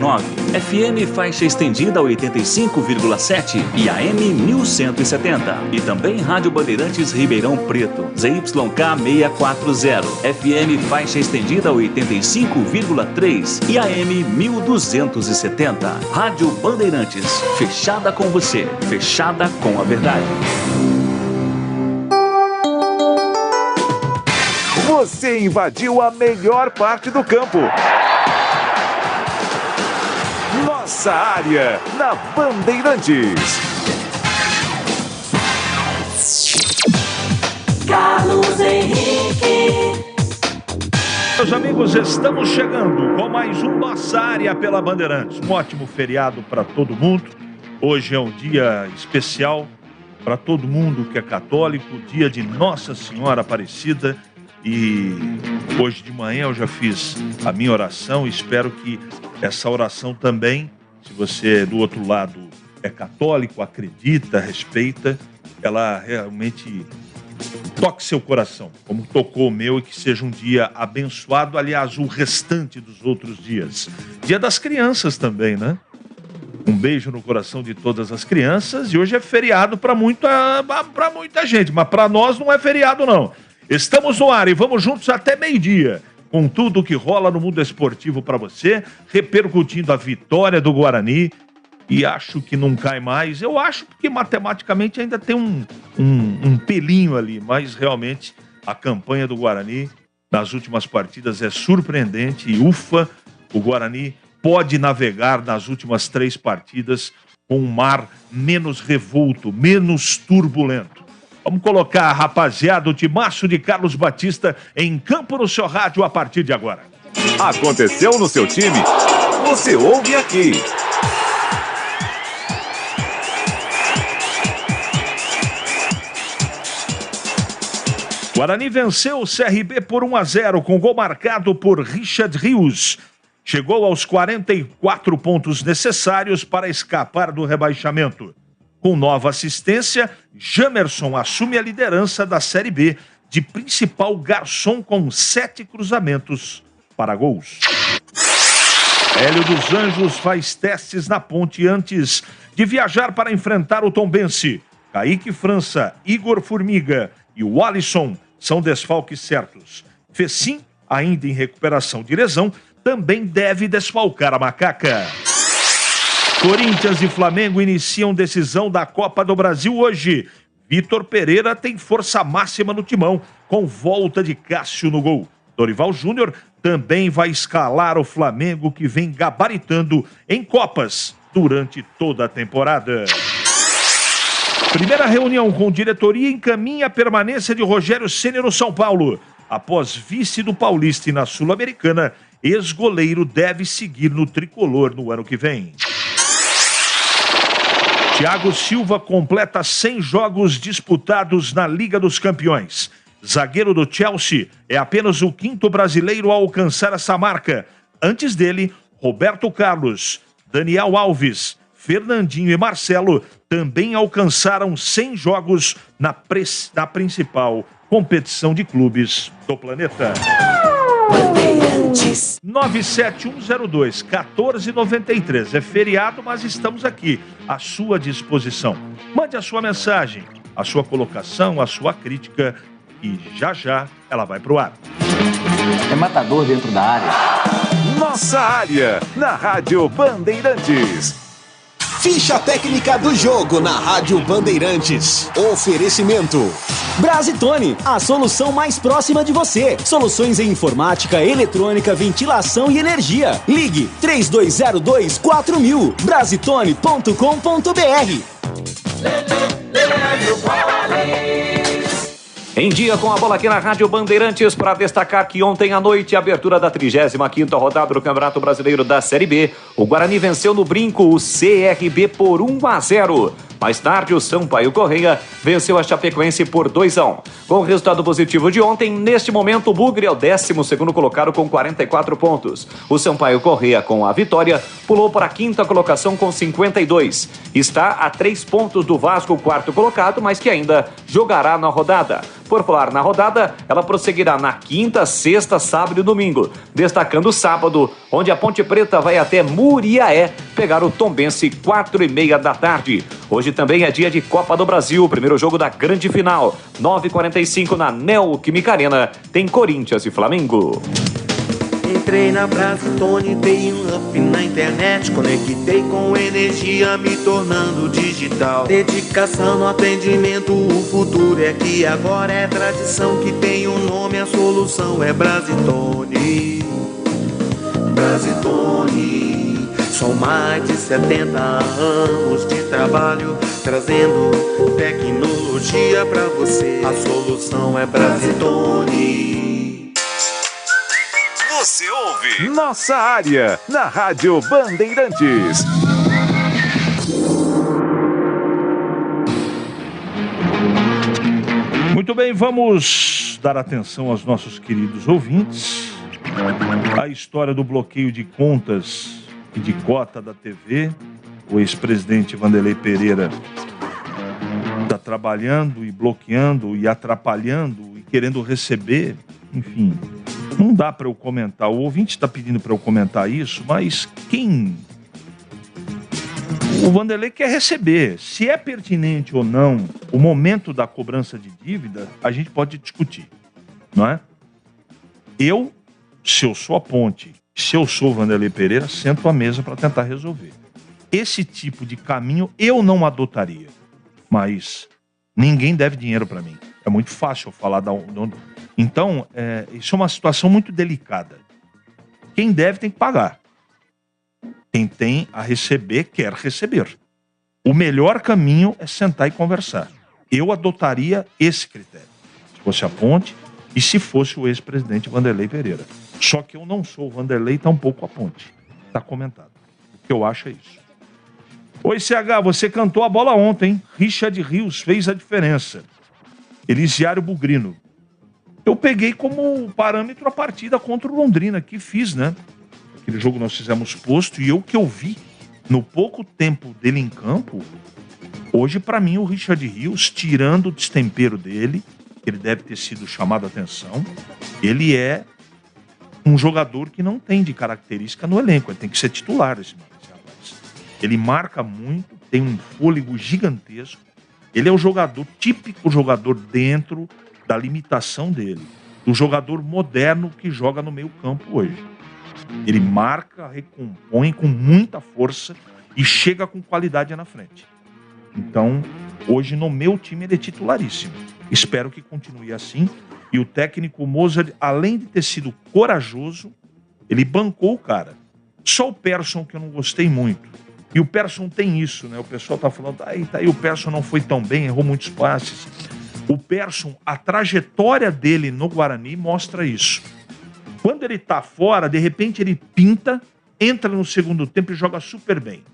FM faixa estendida 85,7 e AM 1170. E também Rádio Bandeirantes Ribeirão Preto, ZYK 640. FM faixa estendida 85,3 e AM 1270. Rádio Bandeirantes, fechada com você, fechada com a verdade. Você invadiu a melhor parte do campo. Nossa área, na Bandeirantes. Carlos Henrique. Meus amigos, estamos chegando com mais um Nossa Área pela Bandeirantes. Um ótimo feriado para todo mundo. Hoje é um dia especial para todo mundo que é católico, dia de Nossa Senhora Aparecida. E hoje de manhã eu já fiz a minha oração. Espero que essa oração também, se você do outro lado é católico, acredita, respeita, ela realmente toque seu coração, como tocou o meu, e que seja um dia abençoado, aliás, o restante dos outros dias. Dia das crianças também, né? Um beijo no coração de todas as crianças. E hoje é feriado para muita gente, mas para nós não é feriado não. Estamos no ar e vamos juntos até meio-dia, com tudo que rola no mundo esportivo para você, repercutindo a vitória do Guarani. E acho que não cai mais. Eu acho que matematicamente ainda tem um pelinho ali, mas realmente a campanha do Guarani nas últimas partidas é surpreendente. E ufa, o Guarani pode navegar nas últimas 3 partidas com um mar menos revolto, menos turbulento. Vamos colocar a rapaziada, o timaço de Carlos Batista em campo no seu rádio a partir de agora. Aconteceu no seu time? Você ouve aqui. Guarani venceu o CRB por 1-0 com gol marcado por Richard Rios. Chegou aos 44 pontos necessários para escapar do rebaixamento. Com nova assistência, Jamerson assume a liderança da Série B de principal garçom com 7 cruzamentos para gols. Hélio dos Anjos faz testes na Ponte antes de viajar para enfrentar o Tombense. Kaique França, Igor Formiga e o Alisson são desfalques certos. Fecim, ainda em recuperação de lesão, também deve desfalcar a Macaca. Corinthians e Flamengo iniciam decisão da Copa do Brasil hoje. Vitor Pereira tem força máxima no timão, com volta de Cássio no gol. Dorival Júnior também vai escalar o Flamengo, que vem gabaritando em Copas durante toda a temporada. Primeira reunião com diretoria encaminha a permanência de Rogério Ceni no São Paulo. Após vice do Paulista e na Sul-Americana, ex-goleiro deve seguir no tricolor no ano que vem. Thiago Silva completa 100 jogos disputados na Liga dos Campeões. Zagueiro do Chelsea, é apenas o 5º brasileiro a alcançar essa marca. Antes dele, Roberto Carlos, Daniel Alves, Fernandinho e Marcelo também alcançaram 100 jogos na principal competição de clubes do planeta. 97102-1493. É feriado, mas estamos aqui à sua disposição. Mande a sua mensagem, a sua colocação, a sua crítica e já ela vai pro ar. É matador dentro da área. Nossa área, na Rádio Bandeirantes. Ficha técnica do jogo na Rádio Bandeirantes. Oferecimento Brasitone, a solução mais próxima de você. Soluções em informática, eletrônica, ventilação e energia. Ligue 3202-4000. Brasitone.com.br. Em dia com a bola aqui na Rádio Bandeirantes, para destacar que ontem à noite, abertura da 35ª rodada do Campeonato Brasileiro da Série B, o Guarani venceu no Brinco o CRB por 1-0. Mais tarde, o Sampaio Corrêa venceu a Chapecoense por 2-1. Com o resultado positivo de ontem, neste momento o Bugre é o 12º colocado com 44 pontos. O Sampaio Corrêa, com a vitória, pulou para a 5ª colocação com 52. Está a 3 pontos do Vasco, o 4º colocado, mas que ainda jogará na rodada. Por falar na rodada, ela prosseguirá na quinta, sexta, sábado e domingo, destacando o sábado, onde a Ponte Preta vai até Muriaé pegar o Tombense 4h30 da tarde. Hoje também é dia de Copa do Brasil, primeiro jogo da grande final, 9h45 na Neoquímica Arena, tem Corinthians e Flamengo. Entrei na Brasitone, dei um up na internet, conectei com energia, me tornando digital. Dedicação no atendimento, o futuro é aqui, agora é tradição que tem um nome, a solução é Brasitone. Brasitone, são mais de 70 anos de trabalho, trazendo tecnologia pra você. A solução é Brasitone. Você ouve Nossa Área, na Rádio Bandeirantes. Muito bem, vamos dar atenção aos nossos queridos ouvintes. A história do bloqueio de contas e de cota da TV. O ex-presidente Vanderlei Pereira está trabalhando e bloqueando e atrapalhando e querendo receber, enfim... Não dá para eu comentar, o ouvinte está pedindo para eu comentar isso, mas quem... O Vanderlei quer receber. Se é pertinente ou não o momento da cobrança de dívida, a gente pode discutir, não é? Se eu sou a Ponte, se eu sou o Vanderlei Pereira, sento à mesa para tentar resolver. Esse tipo de caminho eu não adotaria, mas ninguém deve dinheiro para mim. É muito fácil eu falar da... Então, isso é uma situação muito delicada. Quem deve tem que pagar. Quem tem a receber, quer receber. O melhor caminho é sentar e conversar. Eu adotaria esse critério. Se fosse a Ponte e se fosse o ex-presidente Vanderlei Pereira. Só que eu não sou o Vanderlei, tampouco a Ponte. Está comentado. O que eu acho é isso. Oi, CH, você cantou a bola ontem. Richard Rios fez a diferença. Elisiário Bugrino. Eu peguei como parâmetro a partida contra o Londrina, que fiz, né? Aquele jogo nós fizemos posto, e o que eu vi no pouco tempo dele em campo, hoje para mim o Richard Rios, tirando o destempero dele, ele deve ter sido chamado a atenção, ele é um jogador que não tem de característica no elenco, ele tem que ser titular esse rapaz. Ele marca muito, tem um fôlego gigantesco, ele é o jogador, típico jogador dentro da limitação dele, do jogador moderno que joga no meio campo hoje. Ele marca, recompõe com muita força e chega com qualidade na frente. Então, hoje no meu time ele é titularíssimo. Espero que continue assim. E o técnico Mozart, além de ter sido corajoso, ele bancou o cara. Só o Persson que eu não gostei muito. E o Persson tem isso, né? O pessoal tá falando, tá aí, o Persson não foi tão bem, errou muitos passes. O Persson, a trajetória dele no Guarani mostra isso. Quando ele tá fora, de repente ele pinta, entra no segundo tempo e joga super bem.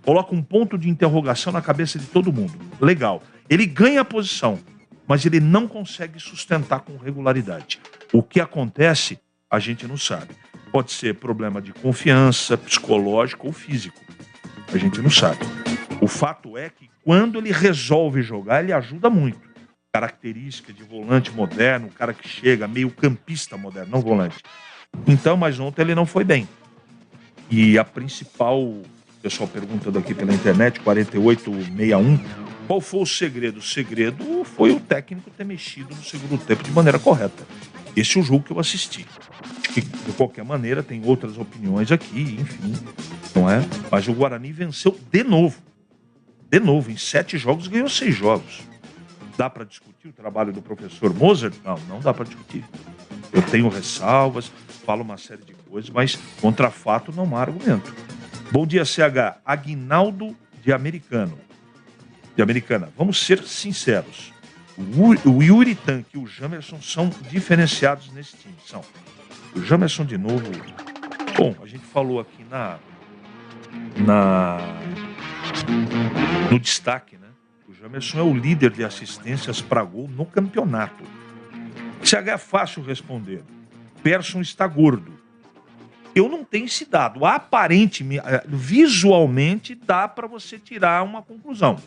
Coloca um ponto de interrogação na cabeça de todo mundo. Legal. Ele ganha a posição, mas ele não consegue sustentar com regularidade. O que acontece, a gente não sabe. Pode ser problema de confiança, psicológico ou físico. A gente não sabe. O fato é que quando ele resolve jogar, ele ajuda muito. Característica de volante moderno, um cara que chega, meio campista moderno, não volante. Então, mas ontem ele não foi bem. E a principal, o pessoal perguntando aqui pela internet, 4861, qual foi o segredo? O segredo foi o técnico ter mexido no segundo tempo de maneira correta. Esse é o jogo que eu assisti. Acho que, de qualquer maneira, tem outras opiniões aqui, enfim, não é? Mas o Guarani venceu de novo. De novo, em 7 jogos, ganhou 6 jogos. Dá para discutir o trabalho do professor Mozart? Não dá para discutir. Eu tenho ressalvas, falo uma série de coisas, mas contra fato não há argumento. Bom dia, CH. Aguinaldo de Americana. Vamos ser sinceros. O Yuri Tanque e o Jamerson são diferenciados nesse time. São. O Jamerson, de novo... Bom, a gente falou aqui no destaque, né? Emerson é o líder de assistências para gol no campeonato. CH é fácil responder. Persson está gordo. Eu não tenho esse dado. Aparentemente, visualmente, dá para você tirar uma conclusão.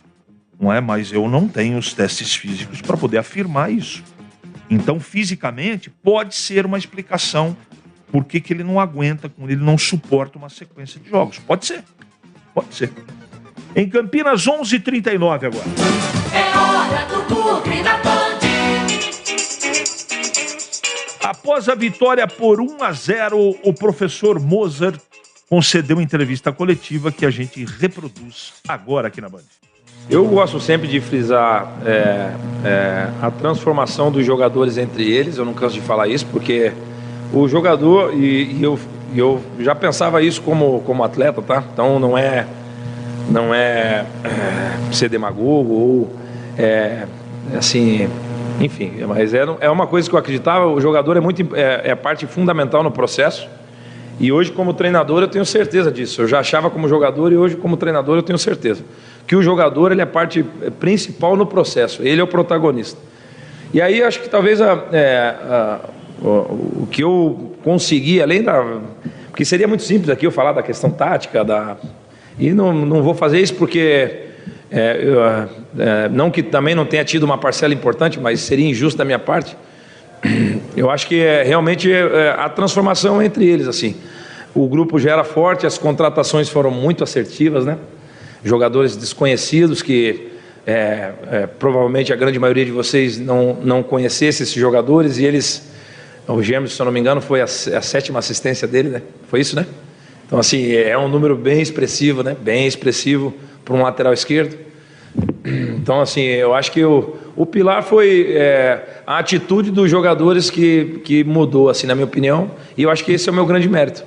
Não é? Mas eu não tenho os testes físicos para poder afirmar isso. Então, fisicamente, pode ser uma explicação por que ele não aguenta, ele não suporta uma sequência de jogos. Pode ser. Pode ser. Em Campinas, 11h39 agora. É hora do Bugre na Band. Após a vitória por 1-0, o professor Mozart concedeu entrevista coletiva que a gente reproduz agora aqui na Band. Eu gosto sempre de frisar a transformação dos jogadores entre eles, eu não canso de falar isso, porque o jogador, e eu já pensava isso como atleta, tá? Então não é ser demagogo ou assim, enfim, mas é uma coisa que eu acreditava, o jogador é parte fundamental no processo, e hoje como treinador eu tenho certeza disso, eu já achava como jogador e hoje como treinador eu tenho certeza que o jogador ele é parte principal no processo, ele é o protagonista. E aí acho que talvez o que eu consegui, além porque seria muito simples aqui eu falar da questão tática, e não vou fazer isso porque não que também não tenha tido uma parcela importante, mas seria injusto da minha parte. Eu acho que realmente a transformação entre eles, assim. O grupo já era forte, as contratações foram muito assertivas, né? Jogadores desconhecidos que provavelmente a grande maioria de vocês não conhecesse esses jogadores, e o Gêmeos, se eu não me engano, foi a 7ª assistência dele, né? Foi isso, né? Então, assim, é um número bem expressivo, né? Bem expressivo para um lateral esquerdo. Então, assim, eu acho que o pilar foi a atitude dos jogadores que mudou, assim, na minha opinião, e eu acho que esse é o meu grande mérito,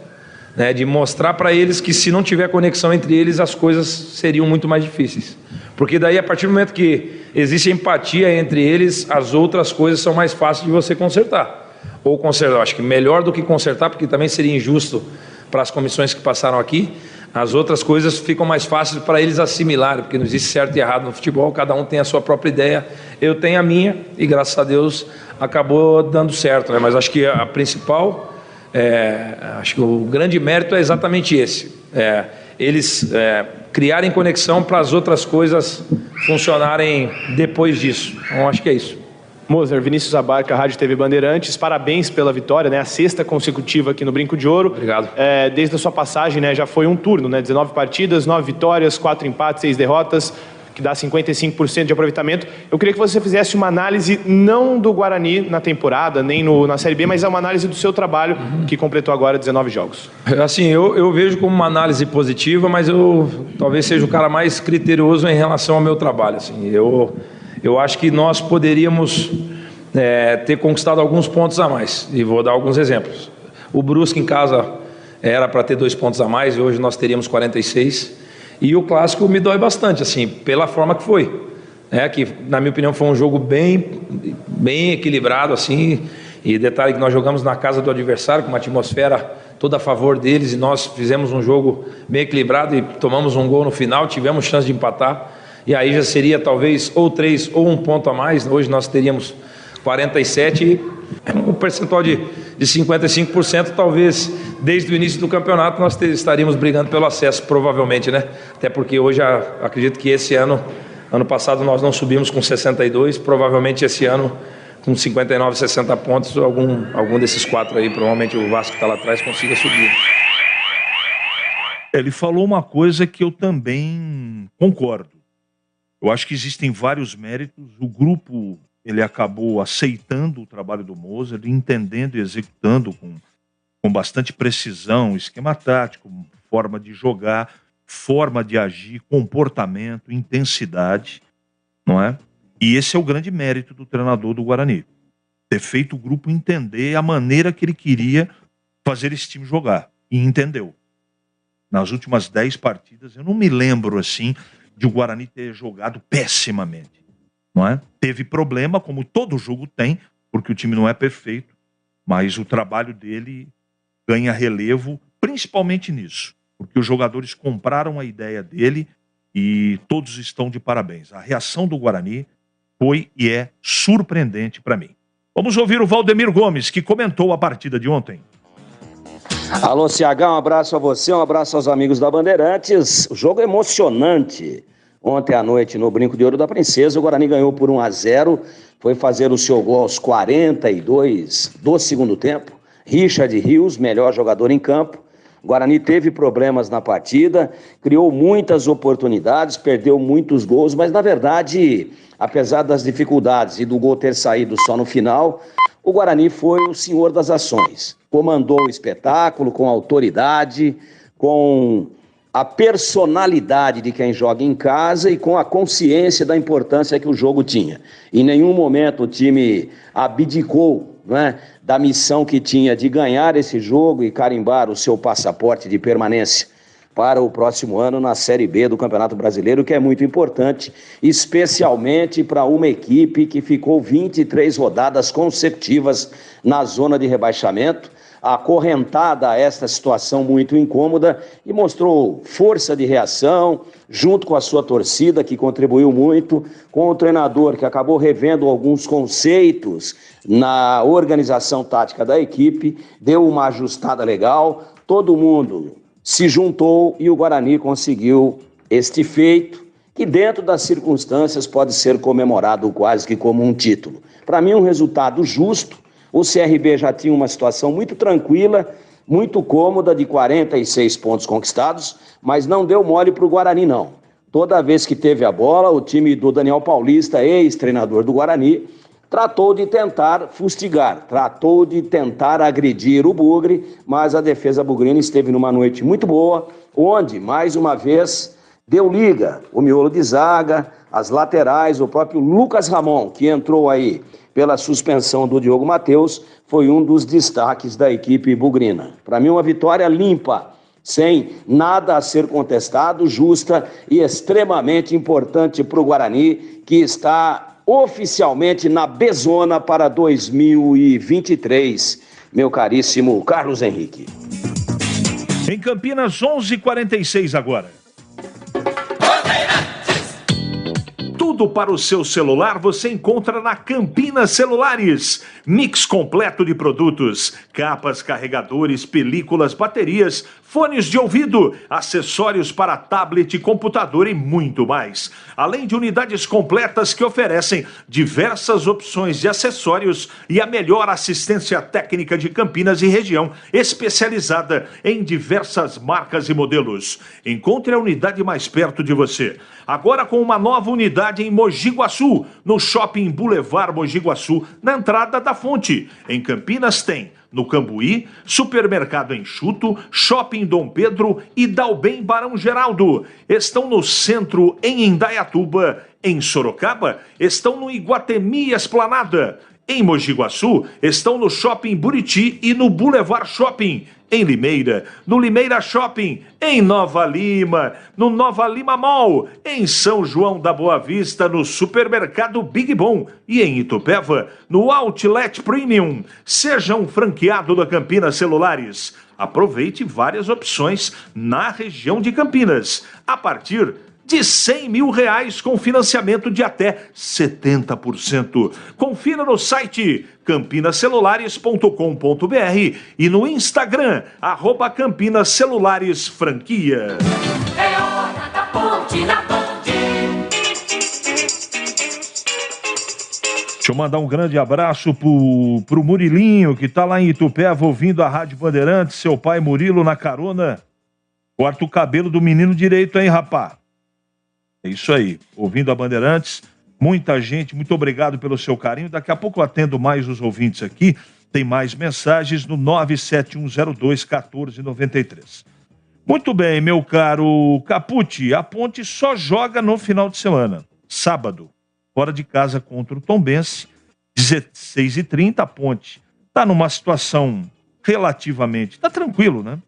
né? De mostrar para eles que se não tiver conexão entre eles, as coisas seriam muito mais difíceis. Porque daí, a partir do momento que existe empatia entre eles, as outras coisas são mais fáceis de você consertar. Ou consertar, acho que melhor do que consertar, porque também seria injusto para as comissões que passaram aqui, as outras coisas ficam mais fáceis para eles assimilarem, porque não existe certo e errado no futebol, cada um tem a sua própria ideia, eu tenho a minha, e graças a Deus acabou dando certo, né? Mas acho que a principal, acho que o grande mérito é exatamente esse, eles criarem conexão para as outras coisas funcionarem depois disso. Então acho que é isso. Mozart, Vinícius Abarca, Rádio TV Bandeirantes, parabéns pela vitória, né? A 6ª consecutiva aqui no Brinco de Ouro. Obrigado. Desde a sua passagem, né, já foi um turno, né? 19 partidas, 9 vitórias, 4 empates, 6 derrotas, que dá 55% de aproveitamento. Eu queria que você fizesse uma análise, não do Guarani na temporada, nem na Série B, mas uma análise do seu trabalho, que completou agora 19 jogos. Assim, eu vejo como uma análise positiva, mas eu talvez seja o cara mais criterioso em relação ao meu trabalho. Assim, eu acho que nós poderíamos ter conquistado alguns pontos a mais, e vou dar alguns exemplos. O Brusque em casa era para ter 2 pontos a mais, e hoje nós teríamos 46, e o Clássico me dói bastante, assim, pela forma que foi, que na minha opinião foi um jogo bem equilibrado, assim, e detalhe que nós jogamos na casa do adversário, com uma atmosfera toda a favor deles, e nós fizemos um jogo bem equilibrado, e tomamos um gol no final, tivemos chance de empatar, e aí já seria talvez ou 3 ou 1 ponto a mais. Hoje nós teríamos 47, um percentual de 55%, talvez desde o início do campeonato nós estaríamos brigando pelo acesso, provavelmente, né? Até porque hoje acredito que esse ano passado nós não subimos com 62, provavelmente esse ano com 59, 60 pontos, algum desses 4 aí, provavelmente o Vasco que está lá atrás consiga subir. Ele falou uma coisa que eu também concordo. Eu acho que existem vários méritos. O grupo ele acabou aceitando o trabalho do Mozart, entendendo e executando com bastante precisão, esquema tático, forma de jogar, forma de agir, comportamento, intensidade, não é? E esse é o grande mérito do treinador do Guarani. Ter feito o grupo entender a maneira que ele queria fazer esse time jogar. E entendeu. Nas últimas 10 partidas, eu não me lembro assim de o Guarani ter jogado pessimamente, não é? Teve problema, como todo jogo tem, porque o time não é perfeito, mas o trabalho dele ganha relevo, principalmente nisso, porque os jogadores compraram a ideia dele e todos estão de parabéns. A reação do Guarani foi e é surpreendente para mim. Vamos ouvir o Valdemir Gomes, que comentou a partida de ontem. Alô, CH, um abraço a você, um abraço aos amigos da Bandeirantes. O jogo emocionante. Ontem à noite, no Brinco de Ouro da Princesa, o Guarani ganhou por 1-0, foi fazer o seu gol aos 42 do segundo tempo. Richard Rios, melhor jogador em campo. O Guarani teve problemas na partida, criou muitas oportunidades, perdeu muitos gols, mas na verdade, apesar das dificuldades e do gol ter saído só no final, o Guarani foi o senhor das ações. Comandou o espetáculo com autoridade, com a personalidade de quem joga em casa e com a consciência da importância que o jogo tinha. Em nenhum momento o time abdicou, né, da missão que tinha de ganhar esse jogo e carimbar o seu passaporte de permanência para o próximo ano na Série B do Campeonato Brasileiro, que é muito importante, especialmente para uma equipe que ficou 23 rodadas consecutivas na zona de rebaixamento, acorrentada a esta situação muito incômoda, e mostrou força de reação, junto com a sua torcida, que contribuiu muito, com o treinador, que acabou revendo alguns conceitos na organização tática da equipe, deu uma ajustada legal, todo mundo se juntou e o Guarani conseguiu este feito, que dentro das circunstâncias pode ser comemorado quase que como um título. Para mim, um resultado justo. O CRB já tinha uma situação muito tranquila, muito cômoda, de 46 pontos conquistados, mas não deu mole para o Guarani, não. Toda vez que teve a bola, o time do Daniel Paulista, ex-treinador do Guarani, tratou de tentar fustigar, tratou de tentar agredir o Bugre, mas a defesa bugrina esteve numa noite muito boa, onde, mais uma vez, deu liga. O miolo de zaga, as laterais, o próprio Lucas Ramon, que entrou aí pela suspensão do Diogo Matheus, foi um dos destaques da equipe bugrina. Para mim, uma vitória limpa, sem nada a ser contestado, justa e extremamente importante para o Guarani, que está oficialmente na B-Zona para 2023, meu caríssimo Carlos Henrique. Em Campinas, 11h46 agora. Tudo para o seu celular você encontra na Campinas Celulares. Mix completo de produtos, capas, carregadores, películas, baterias, fones de ouvido, acessórios para tablet, computador e muito mais. Além de unidades completas que oferecem diversas opções de acessórios e a melhor assistência técnica de Campinas e região, especializada em diversas marcas e modelos. Encontre a unidade mais perto de você. Agora com uma nova unidade em Mogi Guaçu, no Shopping Boulevard Mogi Guaçu, na entrada da Fonte. Em Campinas tem no Cambuí, Supermercado Enxuto, Shopping Dom Pedro e Dalbem Barão Geraldo. Estão no centro em Indaiatuba. Em Sorocaba, estão no Iguatemi Esplanada. Em Mogi Guaçu, estão no Shopping Buriti e no Boulevard Shopping. Em Limeira, no Limeira Shopping. Em Nova Lima, no Nova Lima Mall. Em São João da Boa Vista, no Supermercado Big Bom. E em Itupeva, no Outlet Premium. Seja um franqueado da Campinas Celulares. Aproveite várias opções na região de Campinas. A partir de R$100 mil com financiamento de até 70%. Confira no site campinascelulares.com.br e no Instagram, @CampinasCelaresFranquia. É hora da ponte na Band. Deixa eu mandar um grande abraço pro Murilinho, que tá lá em Itupeva ouvindo a Rádio Bandeirantes. Seu pai Murilo na carona. Corta o cabelo do menino direito, hein, rapá? É isso aí, ouvindo a Bandeirantes, muita gente, muito obrigado pelo seu carinho. Daqui a pouco eu atendo mais os ouvintes aqui, tem mais mensagens no 971021493. Muito bem, meu caro Capucci, a Ponte só joga no final de semana, sábado, fora de casa contra o Tombense, 16h30, a Ponte está numa situação relativamente, está tranquilo, né?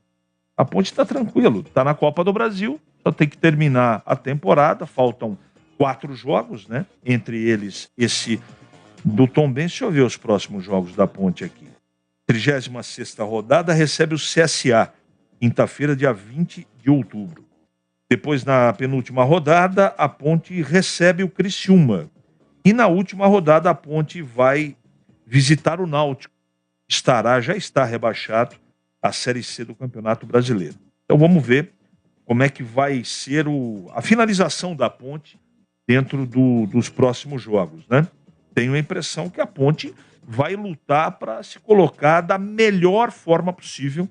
A Ponte está tranquilo, está na Copa do Brasil, só tem que terminar a temporada, faltam 4 jogos, né? Entre eles esse do Tombense. Deixa eu ver os próximos jogos da Ponte aqui. 36ª rodada recebe o CSA, quinta-feira, dia 20 de outubro. Depois, na penúltima rodada, a Ponte recebe o Criciúma. E na última rodada, a Ponte vai visitar o Náutico. Já está rebaixado à Série C do Campeonato Brasileiro. Então vamos ver como é que vai ser a finalização da Ponte dentro dos próximos jogos, né? Tenho a impressão que a Ponte vai lutar para se colocar da melhor forma possível,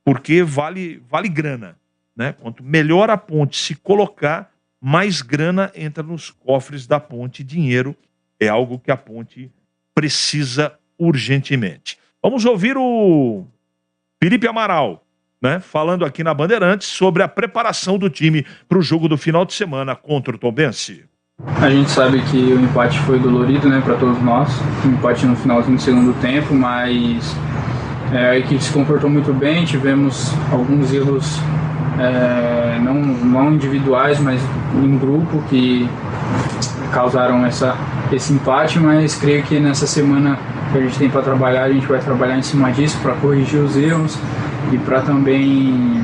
porque vale grana, né? Quanto melhor a Ponte se colocar, mais grana entra nos cofres da Ponte. Dinheiro é algo que a Ponte precisa urgentemente. Vamos ouvir o Felipe Amaral, né, falando aqui na Bandeirantes sobre a preparação do time para o jogo do final de semana contra o Tombense. A gente sabe que o empate foi dolorido, né, para todos nós. O empate no finalzinho do segundo tempo, mas a equipe se comportou muito bem. Tivemos alguns erros não individuais, mas em grupo, que causaram esse empate, mas creio que nessa semana que a gente tem para trabalhar, a gente vai trabalhar em cima disso para corrigir os erros e para também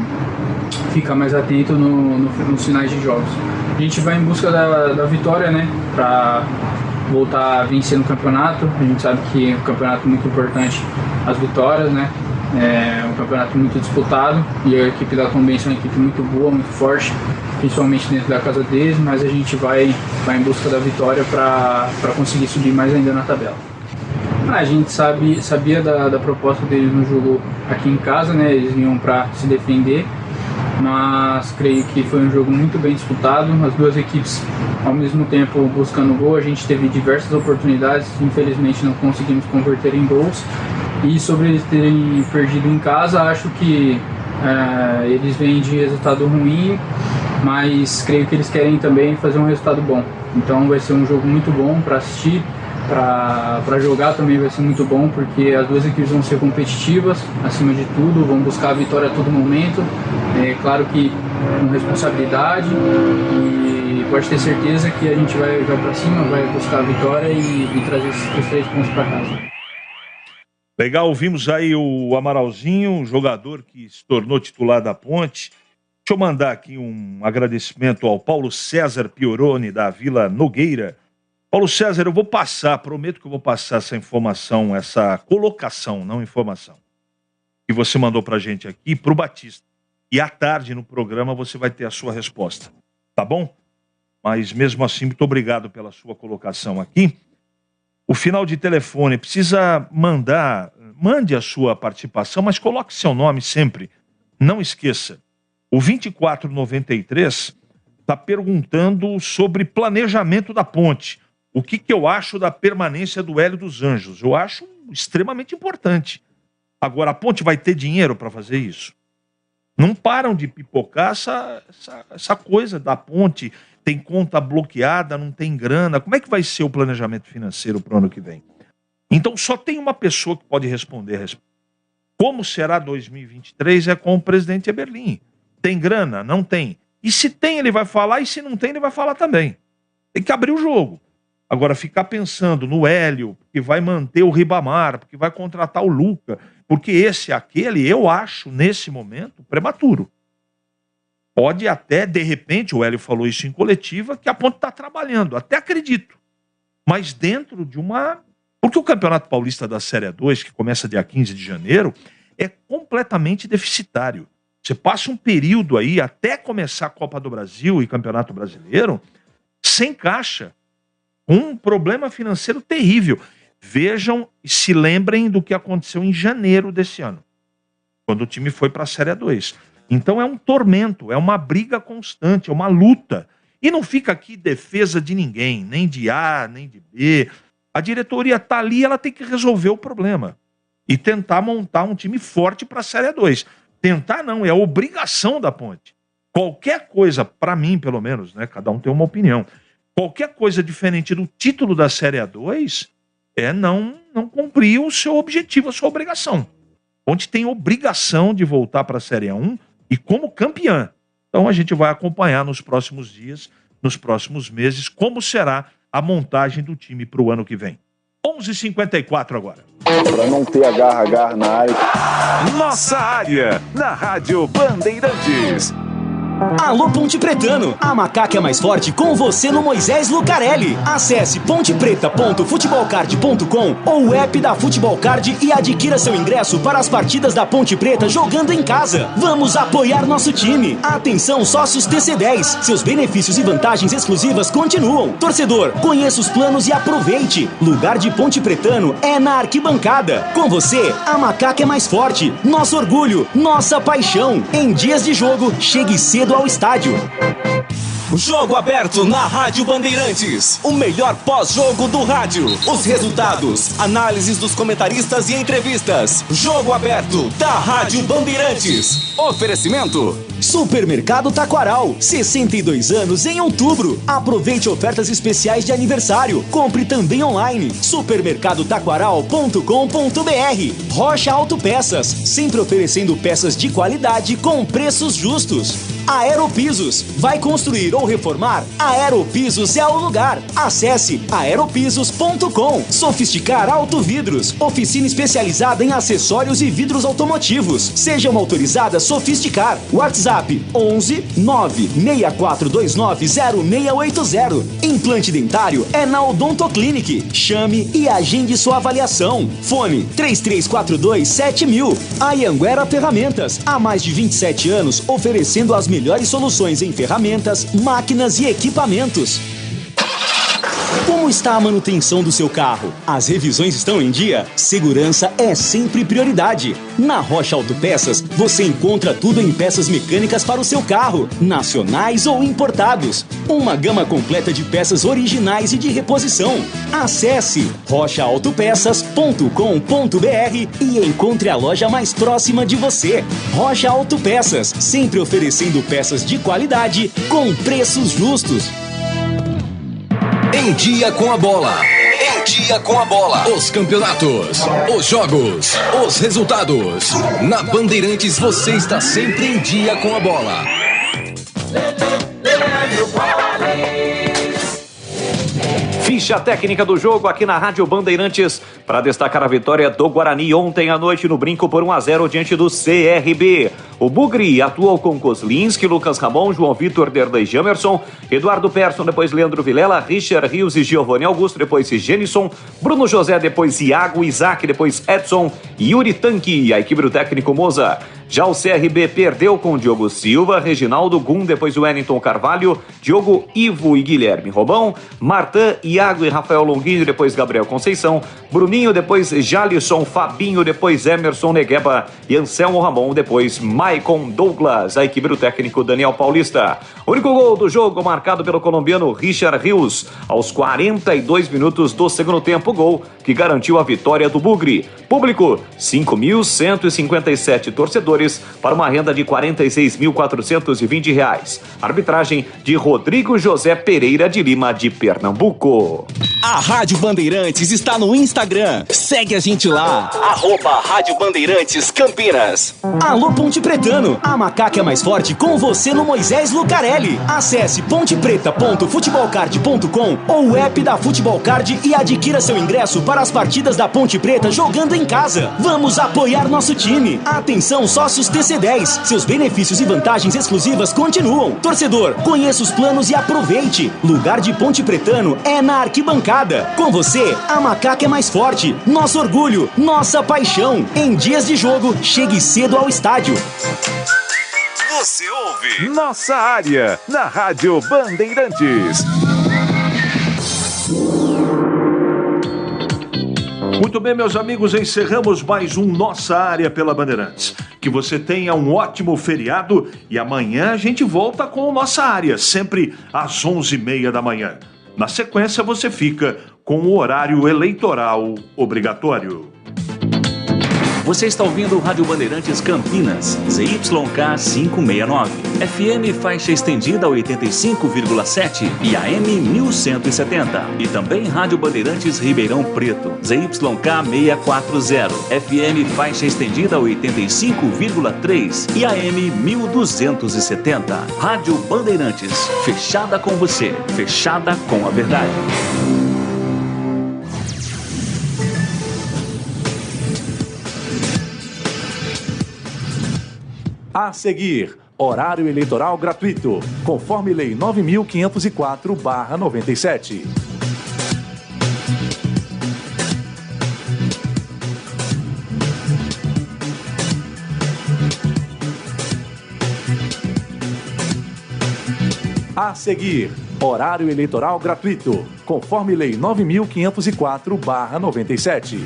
ficar mais atento nos finais de jogos. A gente vai em busca da vitória, né, para voltar a vencer no campeonato. A gente sabe que o campeonato é muito importante, as vitórias, né? É um campeonato muito disputado e a equipe da Tombense é uma equipe muito boa, muito forte, principalmente dentro da casa deles, mas a gente vai em busca da vitória para conseguir subir mais ainda na tabela. A gente sabia da proposta deles no jogo aqui em casa, né? Eles vinham para se defender, mas creio que foi um jogo muito bem disputado, as duas equipes ao mesmo tempo buscando gol. A gente teve diversas oportunidades, infelizmente não conseguimos converter em gols. E sobre eles terem perdido em casa, acho que eles vêm de resultado ruim, mas creio que eles querem também fazer um resultado bom. Então vai ser um jogo muito bom para assistir, para jogar também vai ser muito bom, porque as duas equipes vão ser competitivas, acima de tudo, vão buscar a vitória a todo momento. É claro que com responsabilidade, e pode ter certeza que a gente vai para cima, vai buscar a vitória e trazer os 3 pontos para casa. Legal, ouvimos aí o Amaralzinho, um jogador que se tornou titular da Ponte. Deixa eu mandar aqui um agradecimento ao Paulo César Pioroni, da Vila Nogueira. Paulo César, eu vou passar, prometo que eu vou passar essa informação, essa colocação, não informação, que você mandou pra gente aqui, pro Batista. E à tarde no programa você vai ter a sua resposta, tá bom? Mas mesmo assim, muito obrigado pela sua colocação aqui. O final de telefone precisa mande a sua participação, mas coloque seu nome sempre. Não esqueça. O 2493 está perguntando sobre planejamento da Ponte. O que eu acho da permanência do Hélio dos Anjos? Eu acho extremamente importante. Agora, a Ponte vai ter dinheiro para fazer isso? Não param de pipocar essa coisa da Ponte. Tem conta bloqueada, não tem grana. Como é que vai ser o planejamento financeiro para o ano que vem? Então só tem uma pessoa que pode responder. Como será 2023 é com o presidente Eberlin. Tem grana? Não tem. E se tem, ele vai falar, e se não tem, ele vai falar também. Tem que abrir o jogo. Agora, ficar pensando no Hélio, que vai manter o Ribamar, porque vai contratar o Luca, porque esse e aquele, eu acho, nesse momento, prematuro. Pode até, de repente, o Hélio falou isso em coletiva, que a Ponte está trabalhando, até acredito. Mas dentro de uma... Porque o Campeonato Paulista da Série 2, que começa dia 15 de janeiro, é completamente deficitário. Você passa um período aí, até começar a Copa do Brasil e Campeonato Brasileiro, sem caixa, com um problema financeiro terrível. Vejam e se lembrem do que aconteceu em janeiro desse ano, quando o time foi para a Série 2. Então é um tormento, é uma briga constante, é uma luta. E não fica aqui defesa de ninguém, nem de A, nem de B. A diretoria está ali, ela tem que resolver o problema. E tentar montar um time forte para a Série 2. Tentar não, é a obrigação da Ponte. Qualquer coisa, para mim pelo menos, né, cada um tem uma opinião, qualquer coisa diferente do título da Série A2 é não cumprir o seu objetivo, a sua obrigação. A Ponte tem obrigação de voltar para a Série A1 e como campeã. Então a gente vai acompanhar nos próximos dias, nos próximos meses, como será a montagem do time para o ano que vem. 11h54 agora. Para não ter agarra na área. Nossa área, na Rádio Bandeirantes. Alô Ponte Pretano, a macaca é mais forte com você no Moisés Lucarelli. Acesse pontepreta.futebolcard.com ou o app da Futebol Card e adquira seu ingresso para as partidas da Ponte Preta jogando em casa. Vamos apoiar nosso time. Atenção sócios TC10, seus benefícios e vantagens exclusivas continuam. Torcedor, conheça os planos e aproveite. Lugar de Ponte Pretano é na arquibancada. Com você, a macaca é mais forte. Nosso orgulho, nossa paixão. Em dias de jogo, chegue cedo ao estádio. Jogo aberto na Rádio Bandeirantes. O melhor pós-jogo do rádio. Os resultados, análises dos comentaristas e entrevistas. Jogo aberto da Rádio Bandeirantes. Oferecimento: Supermercado Taquaral, 62 anos em outubro. Aproveite ofertas especiais de aniversário. Compre também online. supermercadotaquaral.com.br. Rocha Autopeças, sempre oferecendo peças de qualidade com preços justos. Aeropisos, vai construir ou reformar? Aeropisos é o lugar. Acesse aeropisos.com. Sofisticar Autovidros, oficina especializada em acessórios e vidros automotivos. Seja uma autorizada Sofisticar. WhatsApp 11 96429 0680. Implante dentário é na Odontoclinic. Chame e agende sua avaliação. Fone 3342 7000. Anhanguera Ferramentas, há mais de 27 anos oferecendo as melhores soluções em ferramentas, máquinas e equipamentos. Como está a manutenção do seu carro? As revisões estão em dia? Segurança é sempre prioridade. Na Rocha Autopeças, você encontra tudo em peças mecânicas para o seu carro, nacionais ou importados. Uma gama completa de peças originais e de reposição. Acesse rochaautopeças.com.br e encontre a loja mais próxima de você. Rocha Autopeças, sempre oferecendo peças de qualidade com preços justos. Em dia com a bola. Em dia com a bola. Os campeonatos, os jogos, os resultados. Na Bandeirantes você está sempre em dia com a bola. Ficha técnica do jogo aqui na Rádio Bandeirantes para destacar a vitória do Guarani ontem à noite no Brinco por 1-0 diante do CRB. O Bugre atuou com Kozlinski, Lucas Ramon, João Vitor, Derlei Jamerson, Eduardo Persson, depois Leandro Vilela, Richard Rios e Giovanni Augusto, depois Genison, Bruno José, depois Iago, Isaac, depois Edson, Yuri Tanque, a equipe do técnico Moza. Já o CRB perdeu com Diogo Silva, Reginaldo Gum, depois Wellington Carvalho, Diogo, Ivo e Guilherme Robão, Martã, Iago e Rafael Longuinho, depois Gabriel Conceição, Bruninho, depois Jalisson, Fabinho, depois Emerson Negueba e Anselmo Ramon, depois Maicon Douglas, a equipe do técnico Daniel Paulista. O único gol do jogo marcado pelo colombiano Richard Rios, aos 42 minutos do segundo tempo, gol que garantiu a vitória do Bugre. Público, 5.157 torcedores para uma renda de R$ 46.420. Arbitragem de Rodrigo José Pereira de Lima, de Pernambuco. A Rádio Bandeirantes está no Instagram. Segue a gente lá. @Rádio Bandeirantes Campinas. Alô Ponte Pretano, a macaca é mais forte com você no Moisés Lucarelli. Acesse pontepreta.futebolcard.com ou o app da Futebol Card e adquira seu ingresso para as partidas da Ponte Preta jogando em casa. Vamos apoiar nosso time. Atenção sócios TC10, seus benefícios e vantagens exclusivas continuam. Torcedor, conheça os planos e aproveite. Lugar de Ponte Pretano é na arquibancada. Com você, a macaca é mais forte. Nosso orgulho, nossa paixão. Em dias de jogo, chegue cedo ao estádio. Você ouve Nossa Área, na Rádio Bandeirantes. Muito bem, meus amigos, encerramos mais um Nossa Área pela Bandeirantes. Que você tenha um ótimo feriado e amanhã a gente volta com Nossa Área, sempre às 11h30 da manhã. Na sequência, você fica com o horário eleitoral obrigatório. Você está ouvindo o Rádio Bandeirantes Campinas, ZYK 569, FM faixa estendida 85,7 e AM 1170. E também Rádio Bandeirantes Ribeirão Preto, ZYK 640, FM faixa estendida 85,3 e AM 1270. Rádio Bandeirantes, fechada com você, fechada com a verdade. A seguir, horário eleitoral gratuito, conforme Lei 9.504/97. A seguir, horário eleitoral gratuito, conforme Lei 9.504/97.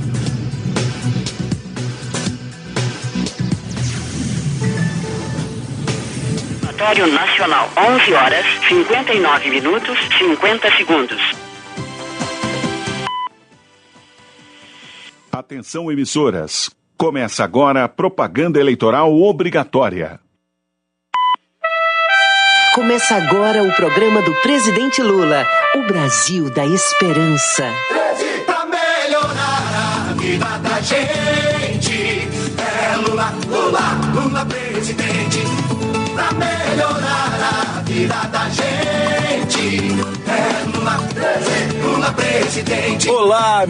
Território Nacional, 11 horas, 59 minutos, 50 segundos. Atenção, emissoras. Começa agora a propaganda eleitoral obrigatória. Começa agora o programa do presidente Lula, o Brasil da Esperança. Pra melhorar a vida da gente. É Lula, Lula, Lula presidente. Pra melhorar a vida da gente. É Lula, Lula presidente. Olá,